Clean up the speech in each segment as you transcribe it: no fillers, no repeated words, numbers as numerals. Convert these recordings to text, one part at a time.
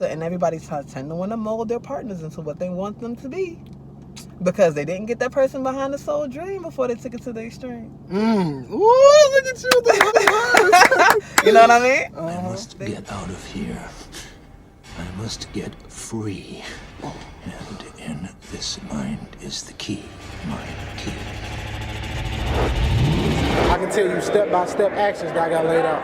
And everybody tend to want to mold their partners into what they want them to be. Because they didn't get that person behind the soul dream before they took it to the extreme. Ooh, look at you. You know what I mean? I must get out of here. I must get free. And in this mind is the key. My key. I can tell you step-by-step actions that I got laid out.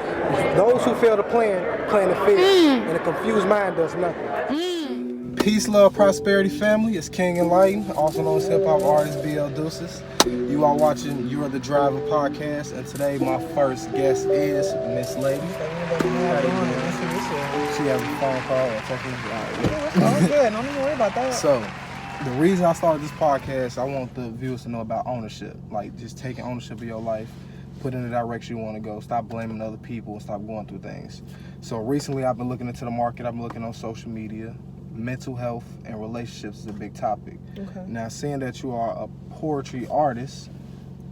Those who fail to plan the field. And a confused mind does nothing. Peace, love, prosperity, family. It's King Enlighten, also known as hip-hop artist BL Deuces. You are watching You Are the Driver podcast, and today my first guest is Miss Lady. She has a phone call or something. Oh, good. Don't even worry about that. So, the reason I started this podcast, I want the viewers to know about ownership. Like, just taking ownership of your life, put in the direction you want to go, stop blaming other people, and stop going through things. So, recently I've been looking into the market, I've been looking on social media. Mental health and relationships is a big topic. Okay. Now, seeing that you are a poetry artist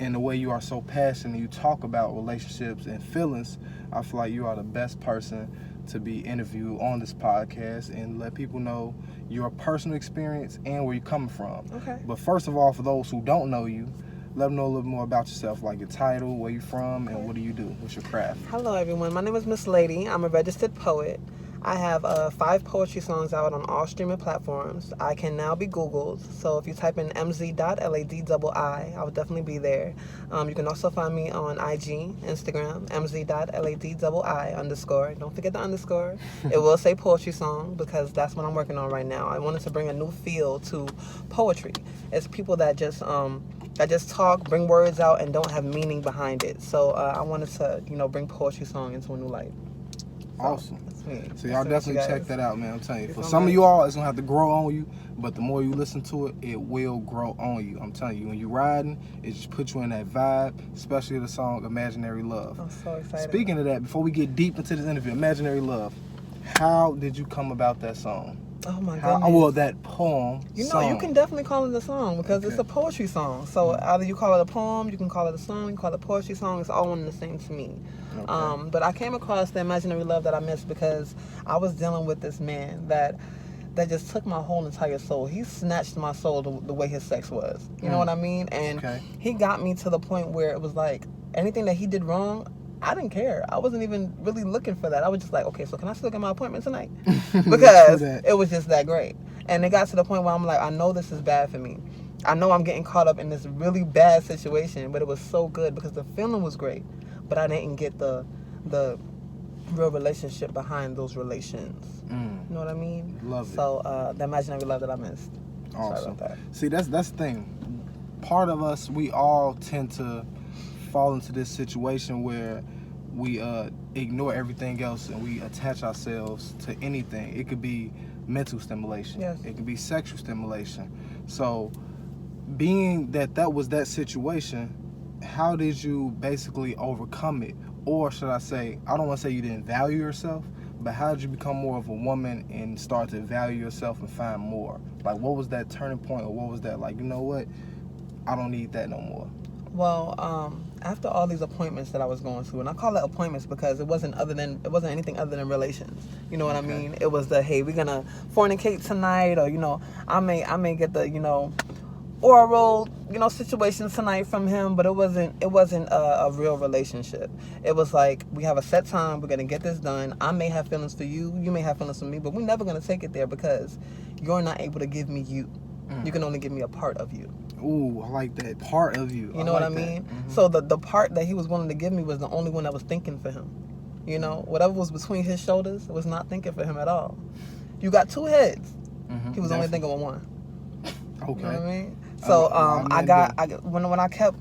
and the way you are so passionate, you talk about relationships and feelings, I feel like you are the best person to be interviewed on this podcast and let people know your personal experience and where you're coming from. Okay. But first of all, for those who don't know you, let them know a little more about yourself, like your title, where you're from, and what do you do? What's your craft? Hello, everyone. My name is Miss Lady. I'm a registered poet. I have 5 poetry songs out on all streaming platforms. I can now be Googled, so if you type in mz.ladii, I will definitely be there. You can also find me on IG, Instagram, mz.ladii_. Don't forget the underscore. It will say poetry song because that's what I'm working on right now. I wanted to bring a new feel to poetry. It's people that just talk, bring words out, and don't have meaning behind it. So I wanted to, bring poetry song into a new light. Awesome. So y'all definitely check that out, man. I'm telling you. For some of you all, it's going to have to grow on you, but the more you listen to it, it will grow on you. I'm telling you, when you're riding, it just puts you in that vibe, especially the song Imaginary Love. I'm so excited. Speaking of that, before we get deep into this interview, Imaginary Love, how did you come about that song? Oh my goodness. Well, that poem song. You can definitely call it a song because it's a poetry song. So either you call it a poem, you can call it a song, you can call it a poetry song. It's all one and the same to me. Okay. But I came across the imaginary love that I missed because I was dealing with this man that just took my whole entire soul. He snatched my soul the way his sex was. You know what I mean? And he got me to the point where it was like anything that he did wrong, I didn't care. I wasn't even really looking for that. I was just like, okay, so can I still get my appointment tonight? Because it was just that great. And it got to the point where I'm like, I know this is bad for me. I know I'm getting caught up in this really bad situation, but it was so good because the feeling was great. But I didn't get the real relationship behind those relations. You know what I mean? Love it. So the imaginary love that I missed. Awesome. Sorry about that. See, that's the thing. Part of us, we all tend to fall into this situation where we ignore everything else and we attach ourselves to anything. It could be mental stimulation. Yes. It could be sexual stimulation. So being that was that situation, how did you basically overcome it? Or should I say, I don't want to say you didn't value yourself, but how did you become more of a woman and start to value yourself and find more? Like, what was that turning point, or what was that like, you know what, I don't need that no more? Well, after all these appointments that I was going to, and I call it appointments because it wasn't anything other than relations. You know what I mean? It was the, hey, we're gonna fornicate tonight, or I may get the oral situation tonight from him, but it wasn't a real relationship. It was like, we have a set time, we're gonna get this done. I may have feelings for you, you may have feelings for me, but we're never gonna take it there because you're not able to give me you. You can only give me a part of you. Ooh, I like that. Part of you. You know what I mean? Mm-hmm. So the part that he was willing to give me was the only one that was thinking for him. Whatever was between his shoulders was not thinking for him at all. You got 2 heads. He was only thinking with one. Okay. You know what I mean? So when I kept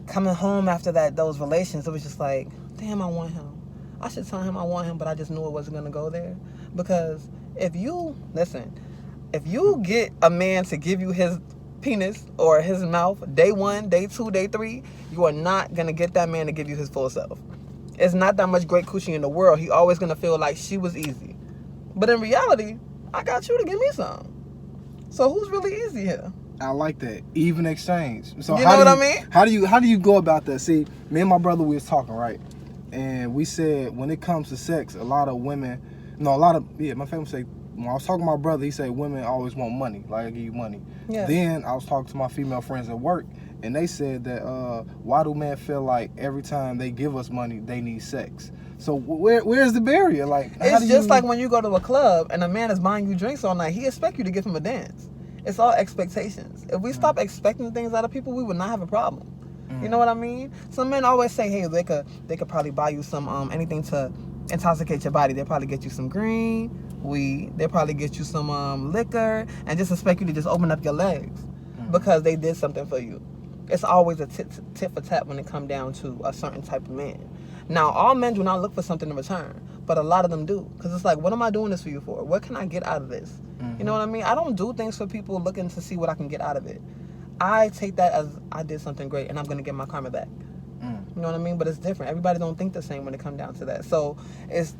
coming home after those relations, it was just like, damn, I want him. I should tell him I want him, but I just knew it wasn't gonna go there. Because if you get a man to give you his penis or his mouth day 1, day 2, day 3, you are not gonna get that man to give you his full self. It's not that much great coochie in the world. He always gonna feel like she was easy. But in reality, I got you to give me some. So who's really easy here? I like that. Even exchange. So you know what I mean? How do you go about that? See, me and my brother, we was talking, right? And we said when it comes to sex, my family say when I was talking to my brother, he said women always want money. Like, I give you money. Yeah. Then I was talking to my female friends at work, and they said that why do men feel like every time they give us money, they need sex? So where's the barrier? Like, it's just like when you go to a club and a man is buying you drinks all night, he expects you to give him a dance. It's all expectations. If we stop expecting things out of people, we would not have a problem. You know what I mean? Some men always say, hey, they could probably buy you some anything to intoxicate your body. They'll probably get you some green weed. They'll probably get you some liquor, and just expect you to just open up your legs because they did something for you. It's always a tit for tat when it comes down to a certain type of man. Now, all men do not look for something in return, but a lot of them do. Because it's like, what am I doing this for you for? What can I get out of this? You know what I mean? I don't do things for people looking to see what I can get out of it. I take that as I did something great and I'm going to get my karma back. You know what I mean? But it's different. Everybody don't think the same when it comes down to that. So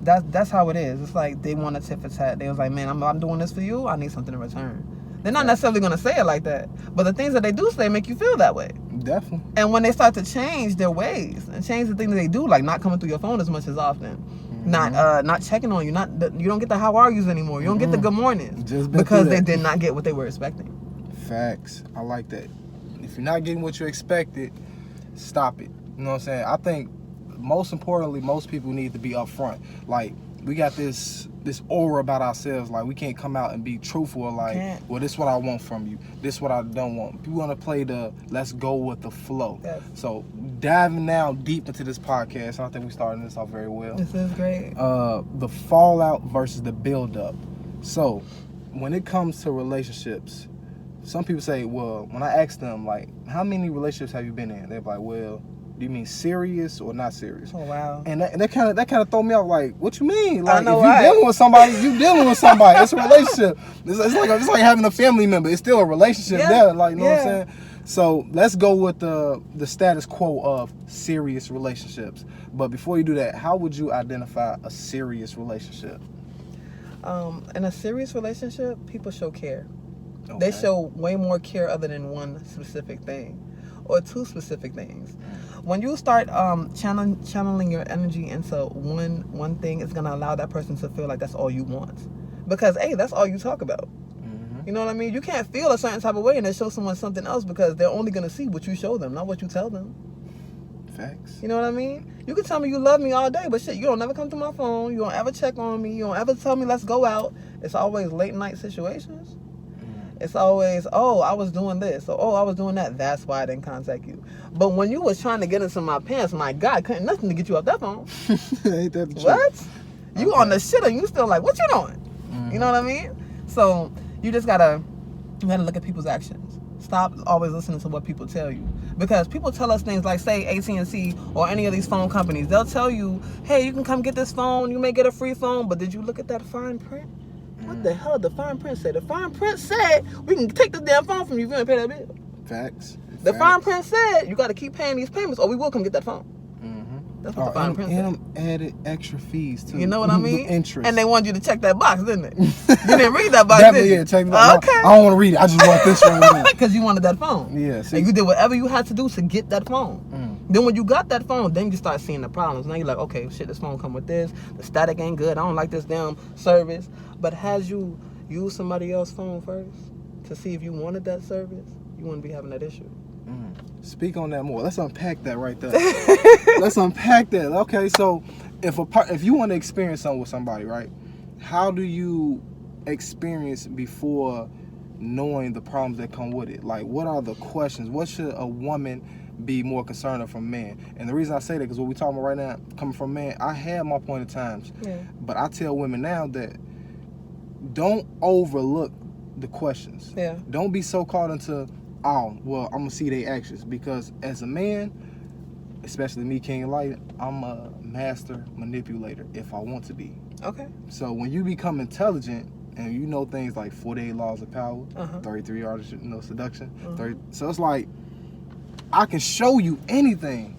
that's how it is. It's like they want a tit for tat. They was like, man, I'm doing this for you. I need something in return. They're not necessarily going to say it like that. But the things that they do say make you feel that way. Definitely. And when they start to change their ways and change the things that they do, like not coming through your phone as much as often, not checking on you, you don't get the how are yous anymore. You don't get the good mornings because they did not get what they were expecting. Facts. I like that. If you're not getting what you expected, stop it. You know what I'm saying? I think most importantly, most people need to be upfront. Like, we got this aura about ourselves. Like, we can't come out and be truthful. Like, well, this is what I want from you. This is what I don't want. People want to play the let's go with the flow. Yes. So diving now deep into this podcast, and I think we're starting this off very well. This is great. The fallout versus the build up. So when it comes to relationships, some people say, well, when I ask them, like, how many relationships have you been in? They're like, well, do you mean serious or not serious? Oh, wow. And that kind of throw me off. Like, what you mean? Like, I know, if you're dealing with somebody, you dealing with somebody. It's a relationship. It's like having a family member. It's still a relationship there. Like, you know what I'm saying? So let's go with the status quo of serious relationships. But before you do that, how would you identify a serious relationship? In a serious relationship, people show care. Okay. They show way more care other than one specific thing or two specific things. When you start channeling your energy into one thing, it's going to allow that person to feel like that's all you want. Because, hey, that's all you talk about. You know what I mean? You can't feel a certain type of way and then show someone something else because they're only going to see what you show them, not what you tell them. Facts. You know what I mean? You can tell me you love me all day, but shit, you don't never come to my phone. You don't ever check on me. You don't ever tell me let's go out. It's always late night situations. It's always, oh, I was doing this, or oh, I was doing that. That's why I didn't contact you. But when you was trying to get into my pants, my God, couldn't nothing to get you off that phone. Ain't that the truth? What? You on the shit and you still like, what you doing? You know what I mean? So you just gotta look at people's actions. Stop always listening to what people tell you. Because people tell us things like, say, AT&T or any of these phone companies. They'll tell you, hey, you can come get this phone. You may get a free phone. But did you look at that fine print? What the hell did the fine print say? The fine print said we can take this damn phone from you if you don't pay that bill. Facts. The fine print said you got to keep paying these payments or we will come get that phone. That's what the fine print said. And added extra fees too. You know what I mean? Interest. And they wanted you to check that box, didn't they? You didn't read that box, Definitely, did you? yeah, check the box. Okay. I don't want to read it. I just want this right now. Because you wanted that phone. Yeah. See? And you did whatever you had to do to get that phone. Then when you got that phone, then you start seeing the problems. Now you're like, okay, shit, this phone come with this. The static ain't good. I don't like this damn service. But has you used somebody else's phone first to see if you wanted that service, you wouldn't be having that issue. Speak on that more. Let's unpack that right there. Let's unpack that. Okay, so if you want to experience something with somebody, right? How do you experience before knowing the problems that come with it? Like, what are the questions? What should a woman be more concerned of from men? And the reason I say that, because what we're talking about right now, coming from men, I had my point of times. But I tell women now that don't overlook the questions. Don't be so caught into, oh, well, I'm going to see their actions. Because as a man, especially me, King Enlighten, I'm a master manipulator if I want to be. Okay. So when you become intelligent and you know things like 48 laws of power, 33 arts of seduction, 30, so it's like, I can show you anything,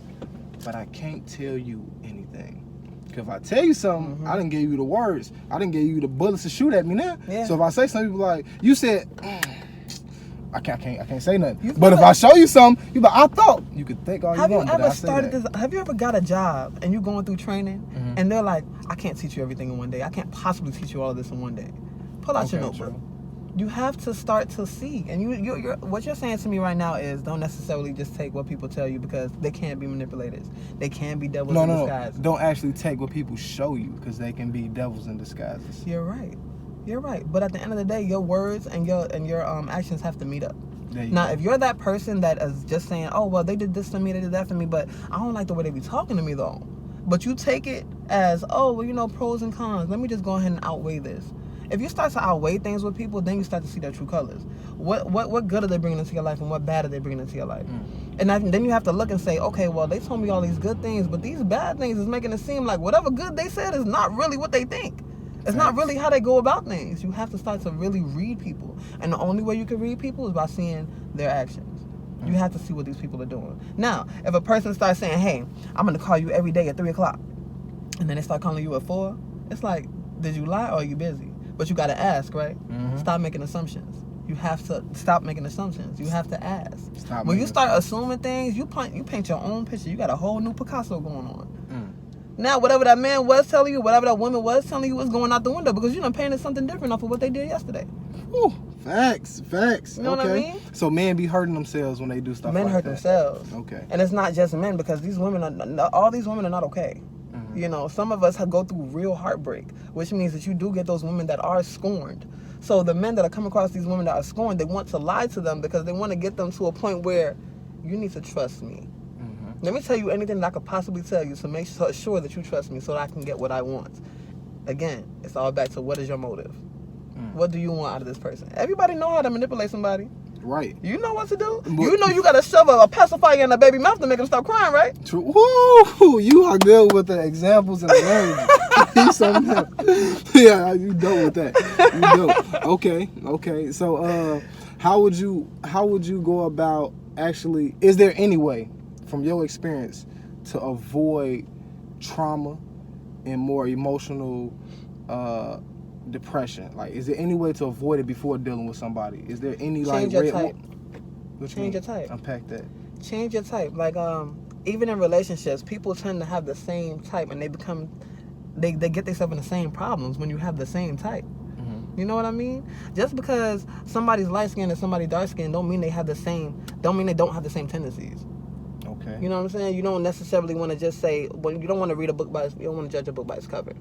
but I can't tell you anything. Because if I tell you something, I didn't give you the words. I didn't give you the bullets to shoot at me now. So if I say something, people like, you said, I can't say nothing. But if I show you something, you like, I thought you could think all you want. Have you ever got a job and you're going through training and they're like, I can't teach you everything in one day. I can't possibly teach you all of this in one day. Pull out your Okay, notebook. true. You have to start to see. And you're what you're saying to me right now is don't necessarily just take what people tell you because they can't be manipulators. They can be devils in disguise. Don't actually take what people show you because they can be devils in disguises. You're right. You're right. But at the end of the day, your words and your actions have to meet up. Now, if you're that person that is just saying, oh, well, they did this to me, they did that for me, but I don't like the way they be talking to me, though. But you take it as, oh, well, you know, pros and cons. Let me just go ahead and outweigh this. If you start to outweigh things with people, then you start to see their true colors. What good are they bringing into your life and what bad are they bringing into your life? And then you have to look and say, okay, well, they told me all these good things, but these bad things is making it seem like whatever good they said is not really what they think. It's not really how they go about things. You have to start to really read people. And the only way you can read people is by seeing their actions. You have to see what these people are doing. Now, if a person starts saying, hey, I'm going to call you every day at 3 o'clock, and then they start calling you at 4, it's like, did you lie or are you busy? But you got to ask, right? Stop making assumptions. You have to stop making assumptions. You have to ask. When you start assuming things, you paint your own picture. You got a whole new Picasso going on. Now, whatever that man was telling you, whatever that woman was telling you, is going out the window because you done painted something different off of what they did yesterday. Whew, facts. You know what I mean? So men be hurting themselves when they do stuff Men like hurt that. themselves. Okay. And it's not just men because these women all these women are not okay. You know, some of us go through real heartbreak, which means that you do get those women that are scorned. So the men that are coming across these women that are scorned, they want to lie to them because they want to get them to a point where you need to trust me. Let me tell you anything that I could possibly tell you to make sure that you trust me so that I can get what I want. Again, it's all back to what is your motive? What do you want out of this person? Everybody know how to manipulate somebody. Right. You know what to do. You know you got to shove a pacifier in a baby mouth to make them stop crying, right? True. Woo! You are good with the examples and the language. Yeah, you dope with that. You dope. Okay. So, how would you go about actually? Is there any way, from your experience, to avoid trauma and more emotional depression? Like, is there any way to avoid it before dealing with somebody? Is there any Change your type. Change your type. Unpack that. Change your type. Like even in relationships, people tend to have the same type, and they get themselves in the same problems when you have the same type. You know what I mean? Just because somebody's light skinned and somebody dark skinned don't mean they have the same. Don't mean they don't have the same tendencies. Okay. You know what I'm saying? You don't necessarily want to just say, well, you don't want to read a book by its, you don't want to judge a book by its cover.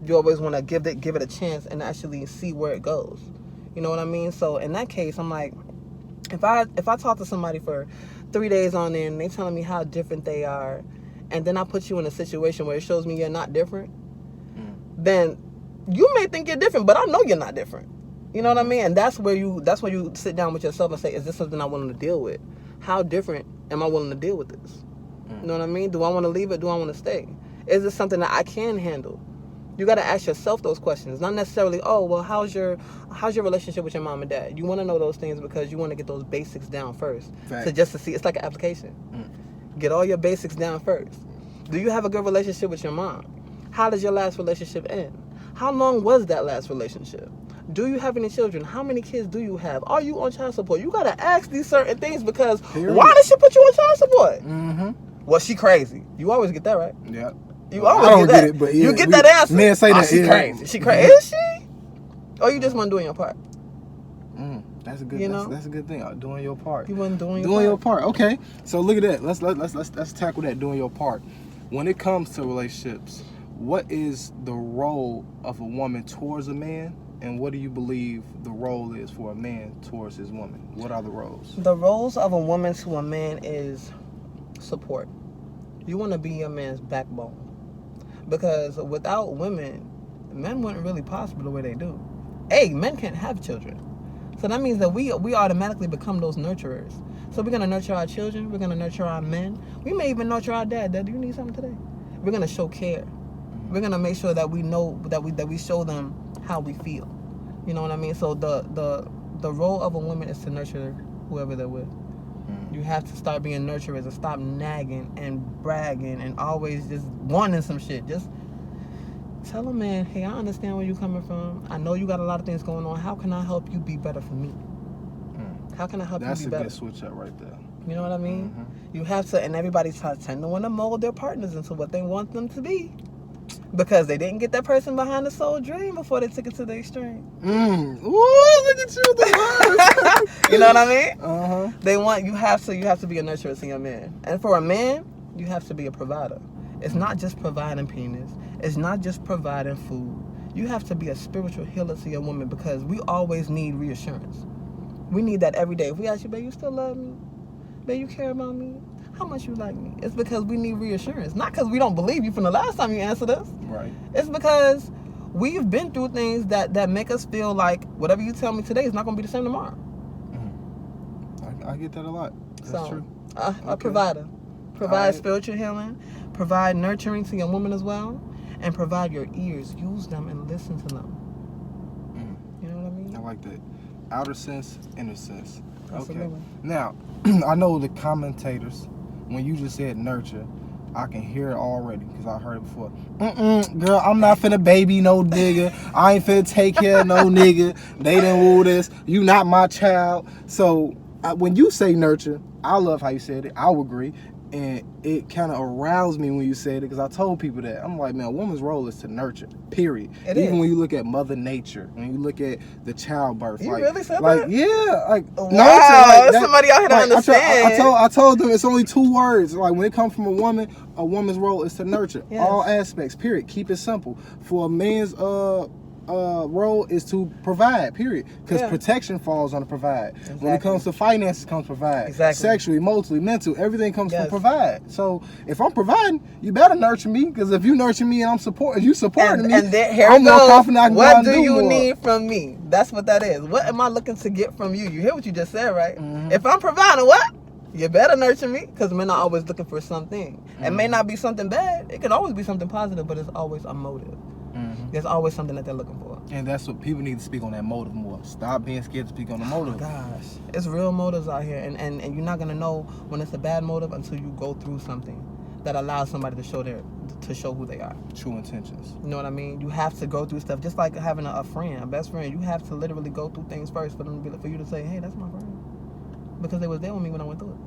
You always want to give it a chance and actually see where it goes. You know what I mean? So in that case, I'm like, if I talk to somebody for 3 days on end and they telling me how different they are, and then I put you in a situation where it shows me you're not different, then you may think you're different, but I know you're not different. You know what I mean? And that's where you sit down with yourself and say, is this something I'm willing to deal with? How different am I willing to deal with this? You know what I mean? Do I want to leave it? Do I want to stay? Is this something that I can handle? You got to ask yourself those questions. Not necessarily, oh, well, how's your relationship with your mom and dad? You want to know those things because you want to get those basics down first. So just to see, it's like an application. Get all your basics down first. Do you have a good relationship with your mom? How did your last relationship end? How long was that last relationship? Do you have any children? How many kids do you have? Are you on child support? You got to ask these certain things because why did she put you on child support? Well, she crazy. You always get that, right? Yeah. You always get it, but yeah, you get that answer. Men say that. She crazy. She crazy. Is she? Or you just want doing your part? That's a good. That's a good thing. Doing your part. You want doing your part. Okay. So look at that. Let's tackle that. Doing your part. When it comes to relationships, what is the role of a woman towards a man, and what do you believe the role is for a man towards his woman? What are the roles? The roles of a woman to a man is support. You want to be your man's backbone. Because without women, men wouldn't really prosper the way they do. Men can't have children. So that means that we automatically become those nurturers. So we're going to nurture our children. We're going to nurture our men. We may even nurture our dad. Dad, do you need something today? We're going to show care. We're going to make sure that we know, that we show them how we feel. You know what I mean? So the role of a woman is to nurture whoever they're with. You have to start being nurturers and stop nagging and bragging and always just wanting some shit. Just tell a man, hey, I understand where you're coming from. I know you got a lot of things going on. How can I help you be better for me? How can I help you be better? That's a good switch up right there. You know what I mean? You have to, and everybody tend to want to mold their partners into what they want them to be. Because they didn't get that person behind the soul dream before they took it to the extreme. Ooh, look at you, the words. You know what I mean? Uh-huh. You have to be a nurturer to your man. And for a man, you have to be a provider. It's not just providing penis. It's not just providing food. You have to be a spiritual healer to your woman, because we always need reassurance. We need that every day. If we ask you, babe, you still love me? Babe, you care about me? How much you like me? It's because we need reassurance. Not because we don't believe you from the last time you answered us. Right. It's because we've been through things that make us feel like whatever you tell me today is not going to be the same tomorrow. Mm-hmm. I get that a lot. That's true. A provider. Provide spiritual healing. Provide nurturing to your woman as well. And provide your ears. Use them and listen to them. You know what I mean? I like that. Outer sense, inner sense. Absolutely. Okay. Now, I know the commentators, when you just said nurture, I can hear it already because I heard it before. Girl, I'm not finna baby no nigga. I ain't finna take care of no nigga. They didn't woo this. You not my child. So when you say nurture, I love how you said it. I would agree. And it kind of aroused me when you said it, because I told people that. I'm like, man, a woman's role is to nurture, period. Even when you look at Mother Nature, when you look at the childbirth. You like, really said like, that? Yeah. Like, wow, nurture, like somebody out here to understand. I told them it's only 2 words. Like, when it comes from a woman's role is to nurture. Yes. All aspects, period. Keep it simple. For a man's role is to provide, period, because protection falls on the provide. Exactly. When it comes to finances, comes provide. Exactly. Sexually, emotionally, mental, everything comes from provide. So if I'm providing, you better nurture me, because if you nurture me and I'm supporting me, and here I'm more goes. confident I can What do do you more. need from me? That's what that is. What am I looking to get from you? You hear what you just said, right? Mm-hmm. If I'm providing, what? You better nurture me, because men are always looking for something. It may not be something bad. It can always be something positive, but it's always a motive. There's always something that they're looking for. And that's what people need to speak on, that motive more. Stop being scared to speak on the motive. Oh gosh, it's real motives out here, and you're not gonna know when it's a bad motive until you go through something that allows somebody to show who they are. True intentions. You know what I mean? You have to go through stuff, just like having a friend, a best friend. You have to literally go through things first for you to say, hey, that's my friend, because they was there with me when I went through it.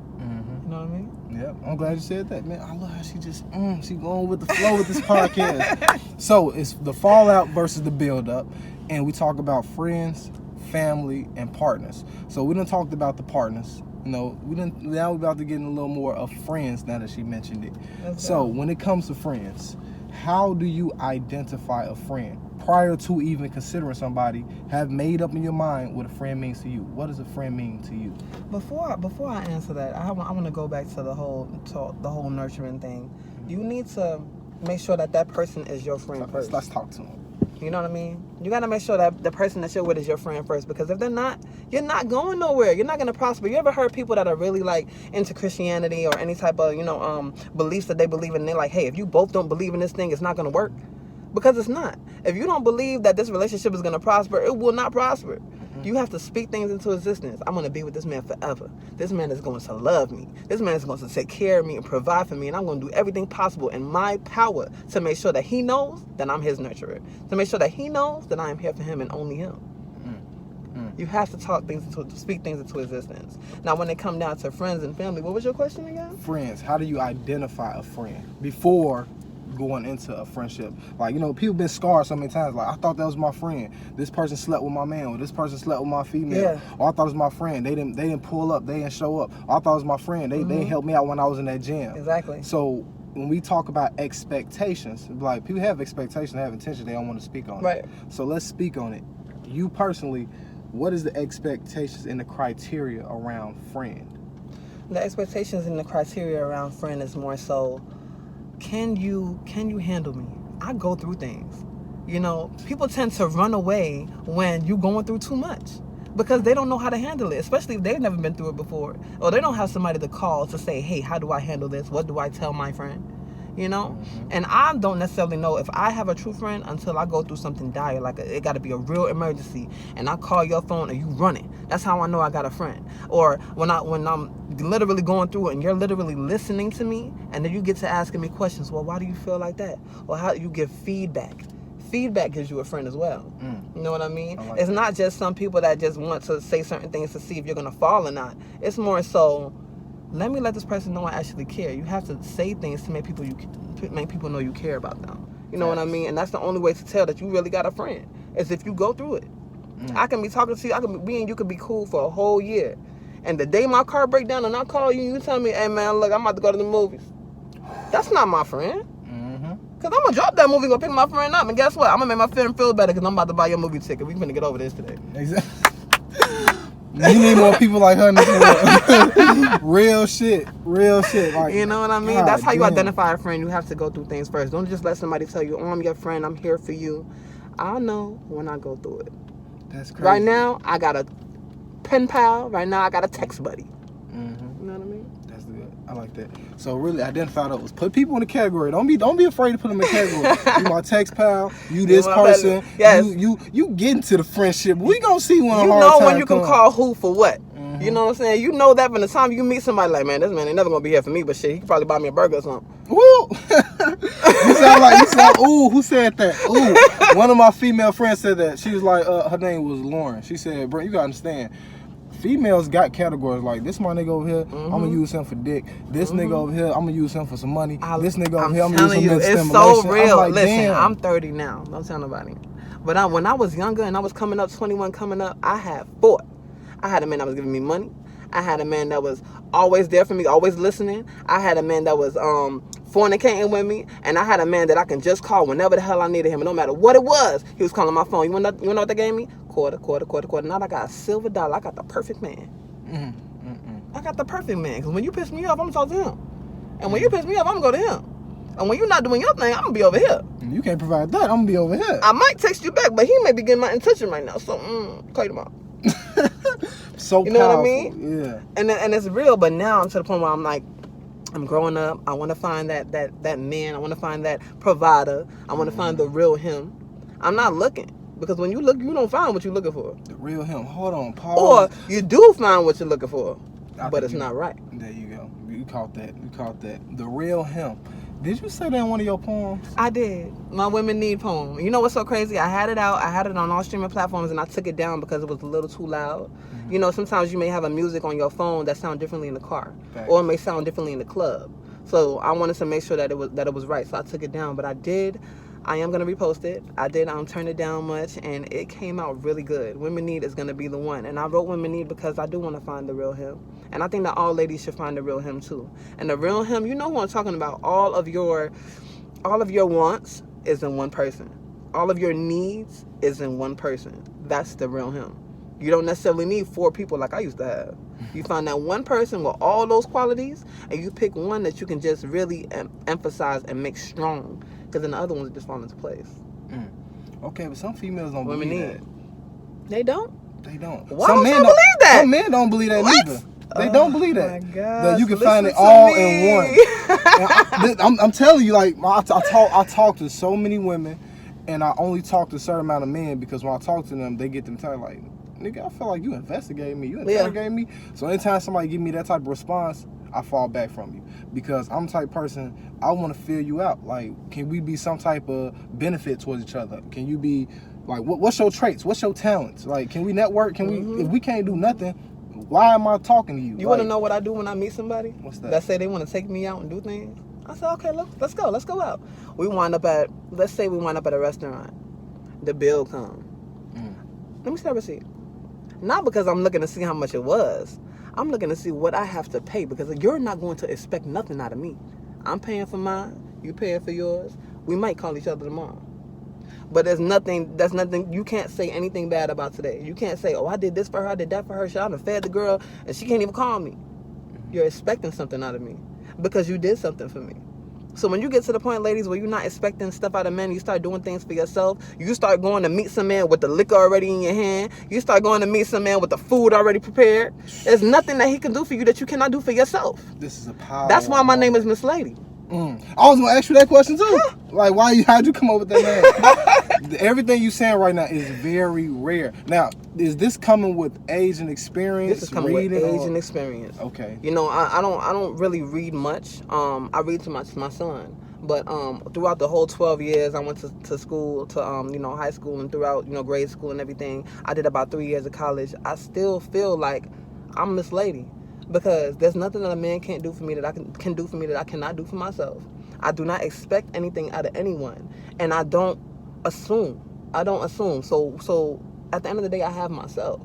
You know what I mean? Yep, I'm glad you said that, man. I love how she just, she going with the flow with this podcast. So it's the fallout versus the build up, and we talk about friends, family, and partners. So we done talked about the partners. You know, now we're about to get in a little more of friends now that she mentioned it. So when it comes to friends, how do you identify a friend? Prior to even considering somebody, have made up in your mind what a friend means to you. What does a friend mean to you? Before I answer that, I want to go back to the whole nurturing thing. You need to make sure that person is your friend first. Let's talk to them. You know what I mean? You got to make sure that the person that you're with is your friend first, because if they're not, you're not going nowhere. You're not going to prosper. You ever heard people that are really like into Christianity or any type of beliefs that they believe in? And they're like, hey, if you both don't believe in this thing, it's not going to work. Because it's not. If you don't believe that this relationship is going to prosper, it will not prosper. You have to speak things into existence. I'm going to be with this man forever. This man is going to love me. This man is going to take care of me and provide for me. And I'm going to do everything possible in my power to make sure that he knows that I'm his nurturer. To make sure that he knows that I am here for him and only him. You have to speak things into existence. Now, when it comes down to friends and family, what was your question again? Friends. How do you identify a friend before going into a friendship? Like, people been scarred so many times. Like, I thought that was my friend. This person slept with my man, or this person slept with my female. Yeah. Or I thought it was my friend. They didn't pull up. They didn't show up. Or I thought it was my friend. They helped me out when I was in that gym. Exactly. So when we talk about expectations, like, people have expectations, they have intentions, they don't want to speak on it. So let's speak on it. You personally, what is the expectations and the criteria around friend? The expectations and the criteria around friend is more so, can you handle me? I go through things. People tend to run away when you're going through too much, because they don't know how to handle it, especially if they've never been through it before, or they don't have somebody to call to say, hey, how do I handle this? What do I tell my friend? And I don't necessarily know if I have a true friend until I go through something dire, like it got to be a real emergency, and I call your phone and you run it. That's how I know I got a friend. Or when I'm literally going through it and you're literally listening to me, and then you get to asking me questions. Well, why do you feel like that? Or how do you give feedback? Feedback gives you a friend as well. You know what I mean? It's not just some people that just want to say certain things to see if you're going to fall or not. It's more so, let this person know I actually care. You have to say things to make people know you care about them. You know what I mean? And that's the only way to tell that you really got a friend, is if you go through it. I can be talking to you, me and you could be cool for a whole year. And the day my car break down and I call you, you tell me, hey man, look, I'm about to go to the movies. That's not my friend. Because I'm going to drop that movie, go pick my friend up. And guess what? I'm going to make my friend feel better because I'm about to buy your movie ticket. We're going to get over this today. Exactly. You need more people like her in this world. Real shit. Like, you know what I mean? God, that's how you damn. identify a friend. You have to go through things first. Don't just let somebody tell you, oh, I'm your friend, I'm here for you. I'll know when I go through it. That's crazy. Right now, I got a pen pal. Right now, I got a text buddy. You know what I mean? That's good. I like that. So really identify those. Put people in the category. Don't be afraid to put them in the category. You my text pal. You this person. Yes. You get into the friendship. We gonna see when You a hard know time when you can come. call who for what. You know what I'm saying? You know that from the time you meet somebody like, man, this man ain't never gonna be here for me, but shit, he could probably buy me a burger or something. Woo! you sound ooh, who said that? Ooh. One of my female friends said that. She was like, her name was Lauren. She said, bro, you gotta understand. Females got categories like this my nigga over here, I'm gonna use him for dick. This nigga over here, I'm gonna use him for some money. This nigga over here, I'm gonna use him for it's stimulation. so real. I'm like, Listen, damn. I'm 30 now. Don't tell nobody. But when I was younger and I was coming up, 21 coming up, I had 4. I had a man that was giving me money. I had a man that was always there for me, always listening. I had a man that was fornicating with me, and I had a man that I can just call whenever the hell I needed him, and no matter what it was, he was calling my phone. You know what they gave me? Quarter. Now I got a silver dollar. I got the perfect man. I got the perfect man. Because when you piss me off, I'm gonna talk to him, and when you piss me off, I'm gonna go to him. And when you're not doing your thing, I'm gonna be over here. You can't provide that. I'm gonna be over here. I might text you back, but he may be getting my intention right now. So call you tomorrow. So you know powerful. what I mean? Yeah. And it's real, but now I'm to the point where I'm like, I'm growing up. I want to find that man. I want to find that provider. I want to find the real him. I'm not looking, because when you look, you don't find what you're looking for. The real him. Hold on, pause. Or you do find what you're looking for, but it's not right. There you go. You caught that. The real him. Did you say that in one of your poems? I did. My Women Need poem. You know what's so crazy? I had it out. I had it on all streaming platforms, and I took it down because it was a little too loud. You know, sometimes you may have a music on your phone that sound differently in the car, or it may sound differently in the club. So I wanted to make sure that it was right. So I took it down, but I did. I am gonna repost it. I did. Turn it down much, and it came out really good. Women Need is gonna be the one, and I wrote Women Need because I do want to find the real him, and I think that all ladies should find the real him too. And the real him, you know who I'm talking about. All of your wants is in one person. All of your needs is in one person. That's the real him. You don't necessarily need 4 people like I used to have. You find that one person with all those qualities, and you pick one that you can just really emphasize and make strong, because then the other ones just fall into place. Okay, but some females don't Women believe need. that. They don't? They don't. Why don't y'all believe that? Some men don't believe that What? either. They don't believe that. My gosh, That you can listen find it to all me. in one. I'm telling you, like, I talk to so many women, and I only talk to a certain amount of men, because when I talk to them, they get them tired, like, nigga, I feel like you investigated me. You interrogated me. So anytime somebody give me that type of response, I fall back from you, because I'm the type of person, I want to feel you out. Like, can we be some type of benefit towards each other? Can you be, like, what's your traits? What's your talents? Like, can we network? Can we? If we can't do nothing, why am I talking to you? You want to know what I do when I meet somebody? What's that? That say they want to take me out and do things? I say, okay, let's go out. Let's say we wind up at a restaurant. The bill comes. Let me see the receipt. Not because I'm looking to see how much it was. I'm looking to see what I have to pay, because you're not going to expect nothing out of me. I'm paying for mine. You paying for yours. We might call each other tomorrow. But there's nothing, you can't say anything bad about today. You can't say, oh, I did this for her, I did that for her. I done fed the girl, and she can't even call me. You're expecting something out of me because you did something for me. So when you get to the point, ladies, where you're not expecting stuff out of men, you start doing things for yourself. You start going to meet some man with the liquor already in your hand. You start going to meet some man with the food already prepared. There's nothing that he can do for you that you cannot do for yourself. This is a power. That's why my name is Miss Lady. I was gonna ask you that question too. Like, how'd you come up with that name? Everything you saying right now is very rare. Now, is this coming with age and experience? This is coming with age and experience. Okay. You know, I don't really read much. I read to my son. But throughout the whole 12 years, I went to school, to high school, and throughout grade school and everything. I did about 3 years of college. I still feel like I'm Miss Lady, because there's nothing that a man can't do for me that I can do for me that I cannot do for myself. I do not expect anything out of anyone. and I don't assume. So at the end of the day, I have myself.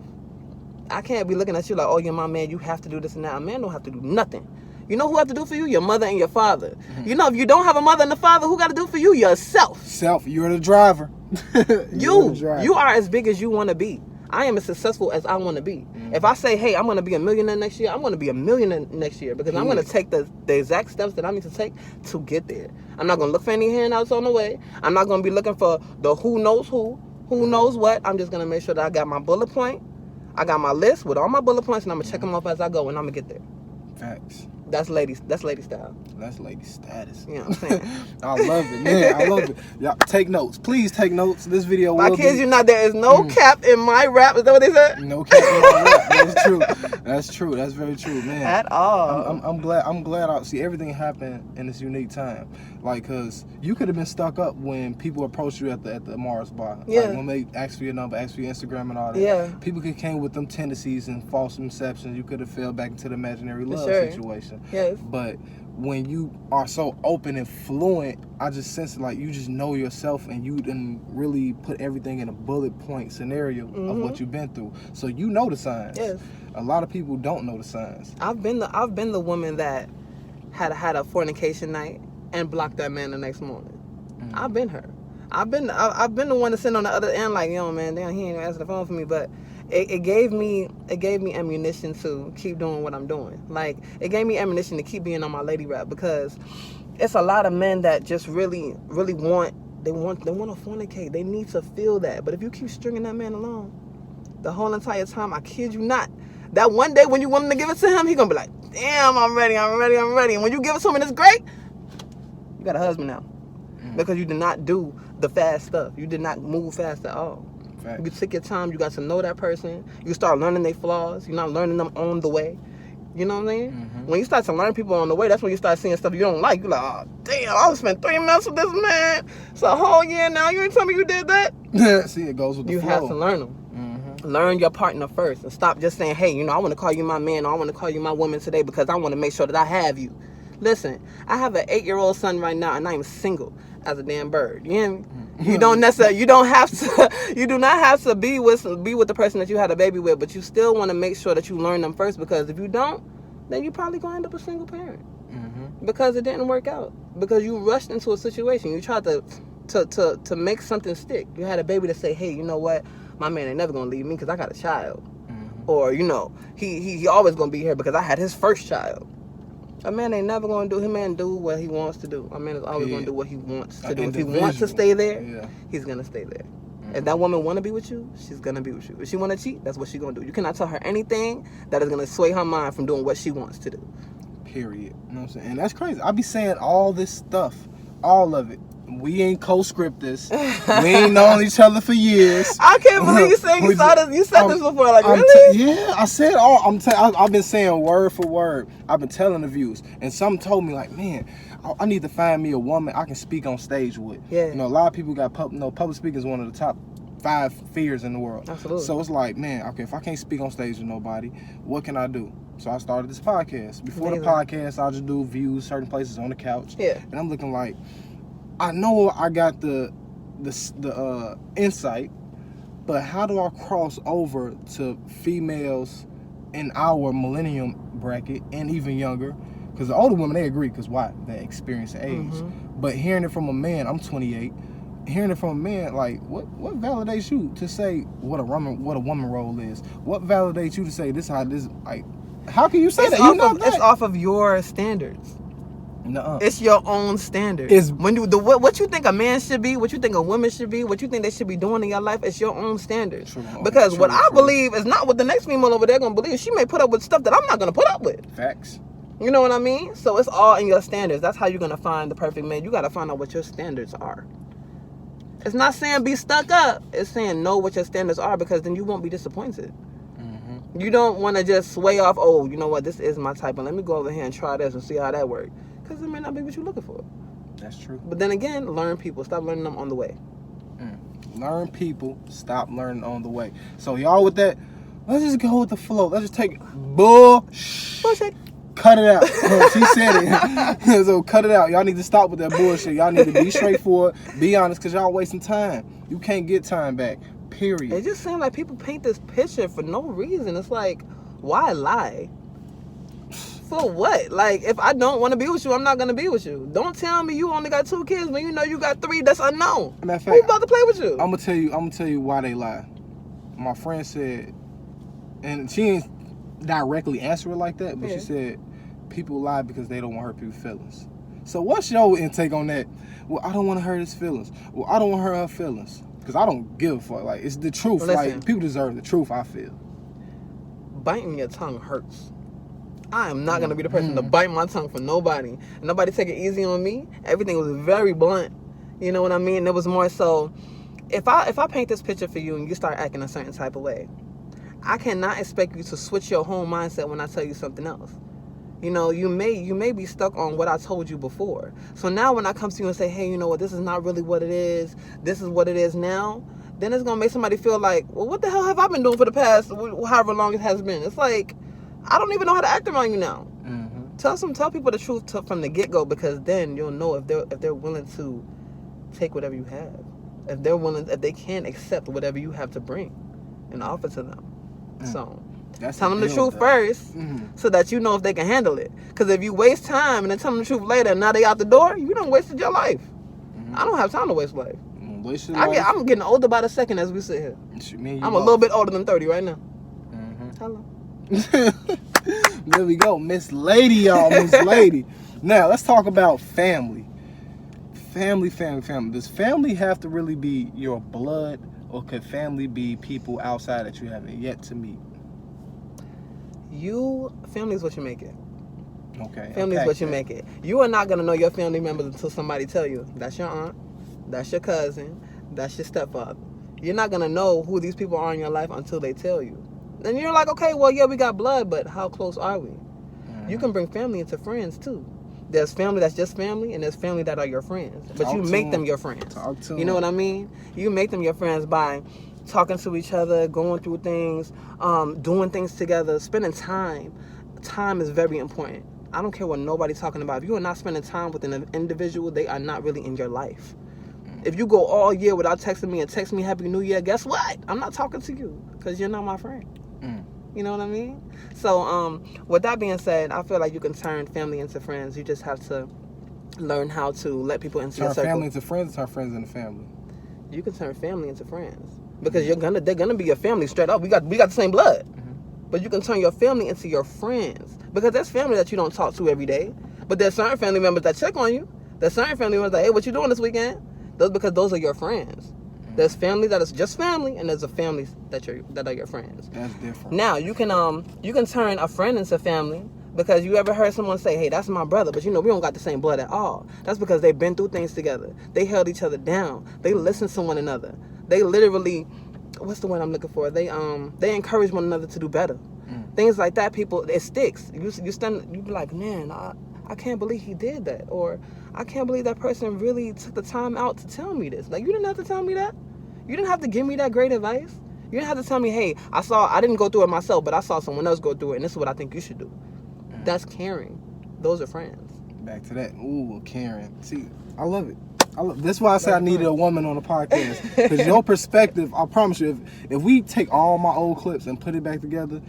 I can't be looking at you like, oh, you're my man, you have to do this and that. A man don't have to do nothing. You know who have to do for you? Your mother and your father. Mm-hmm. You know, if you don't have a mother and a father, who got to do for you? Yourself. You're the driver. You are as big as you want to be. I am as successful as I want to be. Mm-hmm. If I say, hey, I'm going to be a millionaire next year, I'm going to be a millionaire next year because I'm going to take the exact steps that I need to take to get there. I'm not going to look for any handouts on the way. I'm not going to be looking for the who knows what. I'm just going to make sure that I got my bullet point. I got my list with all my bullet points, and I'm going to check them off as I go, and I'm going to get there. Facts. That's lady style. That's lady status. You know what I'm saying? I love it, man. I love it. Y'all take notes. Please take notes. This video will kids, you not, there is no cap in my rap. Is that what they said? No cap in my rap. That's true. That's true. That's very true, man. At all. I'm glad I see everything happen in this unique time. Like, cause you could have been stuck up when people approached you at the Mars bar. Yeah. Like when they asked for your number, asked for your Instagram and all that. Yeah. People came with them tendencies and false conceptions. You could have fell back into the imaginary love situation. Yes. But when you are so open and fluent, I just sense like you just know yourself and you didn't really put everything in a bullet point scenario of what you've been through. So you know the signs. Yes. A lot of people don't know the signs. I've been the woman that had a fornication night and blocked that man the next morning. Mm-hmm. I've been her. I've been the one to sit on the other end like, yo, man, damn, he ain't answering the phone for me, but it gave me ammunition to keep doing what I'm doing. Like, it gave me ammunition to keep being on my lady rap, because it's a lot of men that just really want to fornicate. They need to feel that. But if you keep stringing that man along the whole entire time, I kid you not, that one day when you want him to give it to him, he gonna be like, damn, I'm ready. And when you give it to him and it's great, you got a husband now. Because you did not do the fast stuff. You did not move fast at all. Facts. You took your time. You got to know that person. You start learning their flaws. You're not learning them on the way. You know what I mean? Mm-hmm. When you start to learn people on the way, that's when you start seeing stuff you don't like. You're like, oh, damn, I spent 3 months with this man. It's a whole year now. You ain't tell me you did that? See, it goes with the flow. You have to learn them. Mm-hmm. Learn your partner first and stop just saying, hey, I want to call you my man, or I want to call you my woman today because I want to make sure that I have you. Listen, I have an 8-year-old son right now, and I'm single as a damn bird. You hear me? You do not have to be with the person that you had a baby with, but you still want to make sure that you learn them first, because if you don't, then you probably gonna end up a single parent. Mm-hmm. Because it didn't work out, because you rushed into a situation. You tried to make something stick. You had a baby to say, hey, you know what, my man ain't never gonna leave me because I got a child. Mm-hmm. Or he always gonna be here because I had his first child. A man ain't never gonna do what he wants to do. A man is always gonna do what he wants to do. If he wants to stay there, he's gonna stay there. Mm-hmm. If that woman wanna be with you, she's gonna be with you. If she wanna cheat, that's what she's gonna do. You cannot tell her anything that is gonna sway her mind from doing what she wants to do. Period. You know what I'm saying? And that's crazy. I be saying all this stuff, all of it. We ain't co-script this. We ain't known each other for years. I can't believe you saying you said this before. Like, really? I said all. I've been saying word for word. I've been telling the views, and some told me like, man, I need to find me a woman I can speak on stage with. Yeah. A lot of people got public speaking is one of the top 5 fears in the world. Absolutely. So it's like, man, okay, if I can't speak on stage with nobody, what can I do? So I started this podcast. Before the podcast, I just do views, certain places on the couch. Yeah. And I'm looking like, I know I got the insight, but how do I cross over to females in our millennium bracket and even younger? Because the older women, they agree, because why? They experience and age. Mm-hmm. But hearing it from a man, I'm 28. Hearing it from a man, like, what validates you to say what a woman role is? What validates you to say this? How can you say that? It's off of your standards. Nuh-uh. It's your own standard. What you think a man should be, what you think a woman should be, what you think they should be doing in your life, it's your own standard. Because what I believe is not what the next female over there gonna believe. She may put up with stuff that I'm not gonna put up with. Facts. You know what I mean? So it's all in your standards. That's how you're gonna find the perfect man. You gotta find out what your standards are. It's not saying be stuck up. It's saying know what your standards are, because then you won't be disappointed. Mm-hmm. You don't want to just sway off, oh, you know what, this is my type, and let me go over here and try this and see how that works. Because it may not be what you're looking for. That's true. But then again, learn people. Stop learning them on the way. Learn people. Stop learning on the way. So y'all with that, let's just go with the flow. Let's just take bullshit. cut it out. She said it. So cut it out. Y'all need to stop with that bullshit. Y'all need to be straightforward, be honest, because y'all wasting time. You can't get time back, period. It just seems like people paint this picture for no reason. It's like, why lie? For what? Like, if I don't want to be with you, I'm not going to be with you. Don't tell me you only got 2 kids when you know you got 3. That's unknown. Matter of fact, who about to play with you? I'm gonna tell you why they lie. My friend said, and she didn't directly answer it like that, but she said people lie because they don't want to hurt people's feelings. So what's your intake on that? Well, I don't want to hurt his feelings. Well, I don't want to hurt her feelings. Because I don't give a fuck. Like, it's the truth. Listen, like, people deserve the truth, I feel. Biting your tongue hurts. I am not going to be the person to bite my tongue for nobody. Nobody take it easy on me. Everything was very blunt. You know what I mean? It was more so, if I paint this picture for you and you start acting a certain type of way, I cannot expect you to switch your whole mindset when I tell you something else. You know, you may be stuck on what I told you before. So now when I come to you and say, hey, you know what, this is not really what it is. This is what it is now. Then it's going to make somebody feel like, well, what the hell have I been doing for the past however long it has been? It's like, I don't even know how to act around you now. Mm-hmm. Tell people the truth from the get-go, because then you'll know if they're willing to take whatever you have. If they can accept whatever you have to bring and offer to them. So tell them the truth first, so that you know if they can handle it. Because if you waste time and then tell them the truth later and now they out the door, you done wasted your life. I don't have time to waste life. I'm getting older by the second as we sit here. I'm a little bit older than 30 right now. Hello. There we go, Miss Lady, y'all, Miss Lady. Now let's talk about family. Family. Does family have to really be your blood, or could family be people outside that you haven't yet to meet? Family is what you make it. Okay. Family is what you make it. You are not gonna know your family members until somebody tell you. That's your aunt, that's your cousin, that's your stepfather. You're not gonna know who these people are in your life until they tell you. Then you're like, okay, well, yeah, we got blood, but how close are we? You can bring family into friends too. There's family that's just family, and there's family that are your friends. But you make them your friends. You know what I mean? You make them your friends by talking to each other, going through things, doing things together, spending time. Time is very important. I don't care what nobody's talking about. If you are not spending time with an individual, they are not really in your life. If you go all year without texting me and text me Happy New Year, guess what? I'm not talking to you because you're not my friend. You know what I mean? So, with that being said, I feel like you can turn family into friends. You just have to learn how to let people into your circle. Turn family into friends, turn friends into family. You can turn family into friends because they're gonna be your family straight up. We got the same blood, but you can turn your family into your friends because there's family that you don't talk to every day, but there's certain family members that check on you. There's certain family members that, hey, what you doing this weekend? Because those are your friends. There's family that is just family, and there's a family that are your friends. That's different. Now you can turn a friend into family because you ever heard someone say, "Hey, that's my brother," but we don't got the same blood at all. That's because they've been through things together. They held each other down. They listened to one another. They literally, what's the word I'm looking for? They encourage one another to do better. Things like that, people, it sticks. You be like, man, I can't believe he did that, or I can't believe that person really took the time out to tell me this. Like, you didn't have to tell me that. You didn't have to give me that great advice. You didn't have to tell me, hey, I didn't go through it myself, but I saw someone else go through it, and this is what I think you should do. That's caring. Those are friends. Back to that. Ooh, caring. See, I love it. That's why I said I needed a woman on the podcast. Because your perspective, I promise you, if we take all my old clips and put it back together,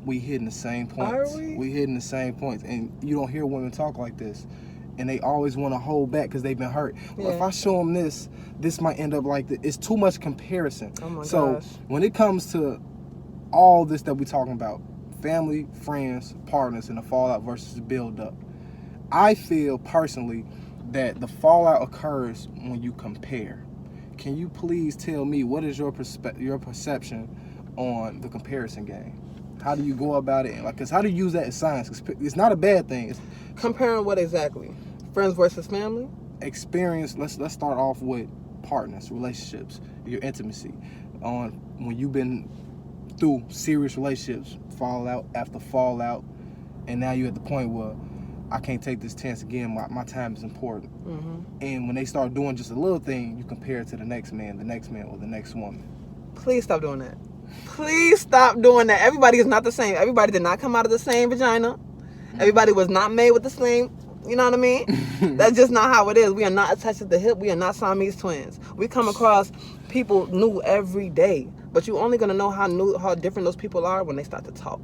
we hitting the same points. Are we? We hitting the same points. And you don't hear women talk like this. And they always want to hold back because they've been hurt. Well, if I show them this might end up like this. It's too much comparison. Oh my gosh. When it comes to all this that we're talking about, family, friends, partners, and the fallout versus the build-up, I feel personally that the fallout occurs when you compare. Can you please tell me what is your perception on the comparison game? How do you go about it? Because how do you use that in science? 'Cause it's not a bad thing. Comparing what exactly? Friends versus family? Experience. Let's start off with partners, relationships, your intimacy. On when you've been through serious relationships, fallout after fallout, and now you're at the point where I can't take this chance again. My time is important. And when they start doing just a little thing, you compare it to the next man, or the next woman. Please stop doing that. Please stop doing that. Everybody is not the same. Everybody did not come out of the same vagina. Everybody was not made with the same, you know what I mean? That's just not how it is. We are not attached at the hip. We are not Siamese twins. We come across people new every day. But you're only going to know how different those people are when they start to talk.